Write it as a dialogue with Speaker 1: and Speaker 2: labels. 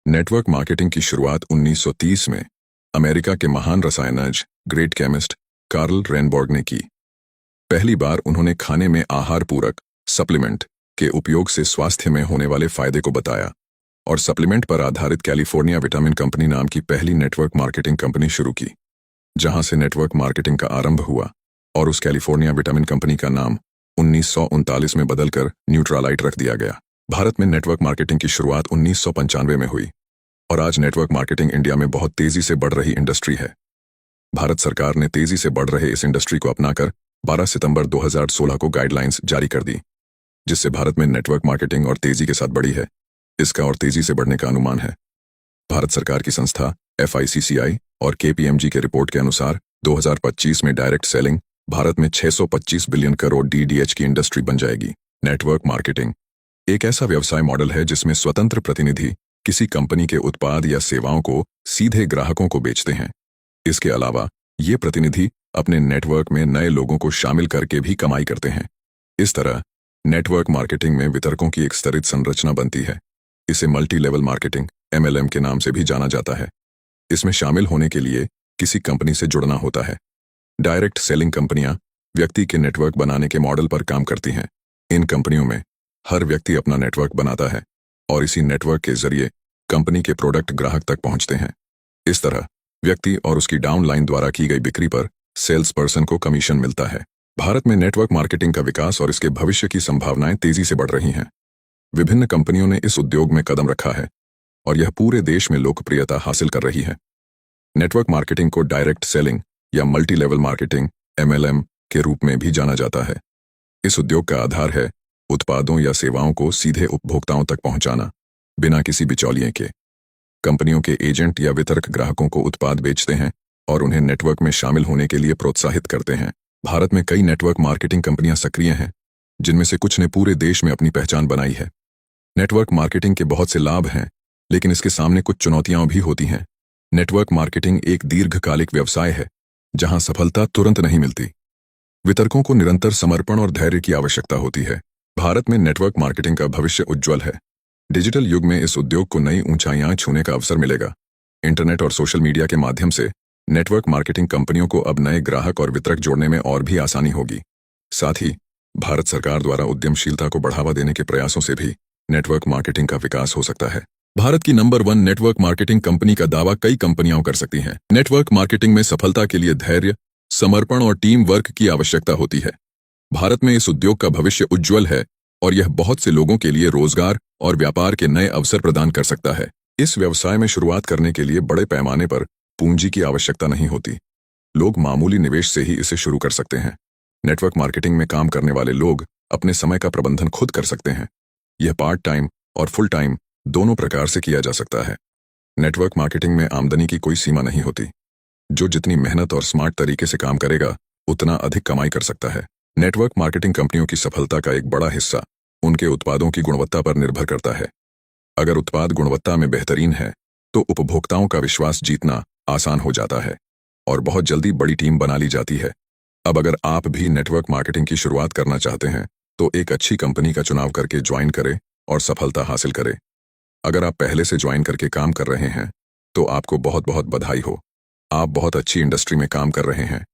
Speaker 1: Network marketing की शुरुआत 1930 में अमेरिका के महान रसायनज्ञ ग्रेट केमिस्ट कार्ल रेनबॉर्ग ने की। पहली बार उन्होंने खाने में आहार पूरक सप्लीमेंट के उपयोग से स्वास्थ्य में होने वाले फायदे को बताया और सप्लीमेंट पर आधारित कैलिफोर्निया विटामिन कंपनी नाम की पहली नेटवर्क मार्केटिंग कंपनी शुरू की, जहां से नेटवर्क मार्केटिंग का आरंभ हुआ और उस कैलिफोर्निया विटामिन कंपनी का नाम 1939 में बदलकर न्यूट्रालाइट रख दिया गया। भारत में नेटवर्क मार्केटिंग की शुरुआत 1995 में हुई और आज नेटवर्क मार्केटिंग इंडिया में बहुत तेजी से बढ़ रही इंडस्ट्री है। भारत सरकार ने तेजी से बढ़ रहे इस इंडस्ट्री को अपनाकर 12 सितंबर 2016 को गाइडलाइंस जारी कर दी, जिससे भारत में नेटवर्क मार्केटिंग और तेजी के साथ बढ़ी है। इसका और तेजी से बढ़ने का अनुमान है। भारत सरकार की संस्था FICCI और KPMG के रिपोर्ट के अनुसार 2025 में डायरेक्ट सेलिंग भारत में 625 बिलियन करोड़ DDH की इंडस्ट्री बन जाएगी। नेटवर्क मार्केटिंग एक ऐसा व्यवसाय मॉडल है जिसमें स्वतंत्र प्रतिनिधि किसी कंपनी के उत्पाद या सेवाओं को सीधे ग्राहकों को बेचते हैं। इसके अलावा ये प्रतिनिधि अपने नेटवर्क में नए लोगों को शामिल करके भी कमाई करते हैं। इस तरह नेटवर्क मार्केटिंग में वितरकों की एक स्तरित संरचना बनती है। इसे मल्टी लेवल मार्केटिंग MLM के नाम से भी जाना जाता है। इसमें शामिल होने के लिए किसी कंपनी से जुड़ना होता है। डायरेक्ट सेलिंग कंपनियां व्यक्ति के नेटवर्क बनाने के मॉडल पर काम करती हैं। इन कंपनियों में हर व्यक्ति अपना नेटवर्क बनाता है और इसी नेटवर्क के जरिए कंपनी के प्रोडक्ट ग्राहक तक पहुंचते हैं। इस तरह व्यक्ति और उसकी डाउनलाइन द्वारा की गई बिक्री पर सेल्स पर्सन को कमीशन मिलता है। भारत में नेटवर्क मार्केटिंग का विकास और इसके भविष्य की संभावनाएं तेजी से बढ़ रही हैं। विभिन्न कंपनियों ने इस उद्योग में कदम रखा है और यह पूरे देश में लोकप्रियता हासिल कर रही है। नेटवर्क मार्केटिंग को डायरेक्ट सेलिंग या मल्टी लेवल मार्केटिंग MLM के रूप में भी जाना जाता है। इस उद्योग का आधार है उत्पादों या सेवाओं को सीधे उपभोक्ताओं तक पहुंचाना, बिना किसी बिचौलिए के। कंपनियों के एजेंट या वितरक ग्राहकों को उत्पाद बेचते हैं और उन्हें नेटवर्क में शामिल होने के लिए प्रोत्साहित करते हैं। भारत में कई नेटवर्क मार्केटिंग कंपनियां सक्रिय हैं, जिनमें से कुछ ने पूरे देश में अपनी पहचान बनाई है। नेटवर्क मार्केटिंग के बहुत से लाभ हैं, लेकिन इसके सामने कुछ चुनौतियां भी होती हैं। नेटवर्क मार्केटिंग एक दीर्घकालिक व्यवसाय है, जहां सफलता तुरंत नहीं मिलती। वितरकों को निरंतर समर्पण और धैर्य की आवश्यकता होती है। भारत में नेटवर्क मार्केटिंग का भविष्य उज्ज्वल है। डिजिटल युग में इस उद्योग को नई ऊंचाइयां छूने का अवसर मिलेगा। इंटरनेट और सोशल मीडिया के माध्यम से नेटवर्क मार्केटिंग कंपनियों को अब नए ग्राहक और वितरक जोड़ने में और भी आसानी होगी। साथ ही भारत सरकार द्वारा उद्यमशीलता को बढ़ावा देने के प्रयासों से भी नेटवर्क मार्केटिंग का विकास हो सकता है। भारत की नंबर 1 नेटवर्क मार्केटिंग कंपनी का दावा कई कंपनियां कर सकती हैं। नेटवर्क मार्केटिंग में सफलता के लिए धैर्य, समर्पण और टीम वर्क की आवश्यकता होती है। भारत में इस उद्योग का भविष्य उज्ज्वल है और यह बहुत से लोगों के लिए रोजगार और व्यापार के नए अवसर प्रदान कर सकता है। इस व्यवसाय में शुरुआत करने के लिए बड़े पैमाने पर पूंजी की आवश्यकता नहीं होती। लोग मामूली निवेश से ही इसे शुरू कर सकते हैं। नेटवर्क मार्केटिंग में काम करने वाले लोग अपने समय का प्रबंधन खुद कर सकते हैं। यह पार्ट टाइम और फुल टाइम दोनों प्रकार से किया जा सकता है। नेटवर्क मार्केटिंग में आमदनी की कोई सीमा नहीं होती। जो जितनी मेहनत और स्मार्ट तरीके से काम करेगा, उतना अधिक कमाई कर सकता है। नेटवर्क मार्केटिंग कंपनियों की सफलता का एक बड़ा हिस्सा उनके उत्पादों की गुणवत्ता पर निर्भर करता है। अगर उत्पाद गुणवत्ता में बेहतरीन है, तो उपभोक्ताओं का विश्वास जीतना आसान हो जाता है और बहुत जल्दी बड़ी टीम बना ली जाती है। अब अगर आप भी नेटवर्क मार्केटिंग की शुरुआत करना चाहते हैं, तो एक अच्छी कंपनी का चुनाव करके ज्वाइन करें और सफलता हासिल करें। अगर आप पहले से ज्वाइन करके काम कर रहे हैं, तो आपको बहुत बहुत बधाई हो। आप बहुत अच्छी इंडस्ट्री में काम कर रहे हैं।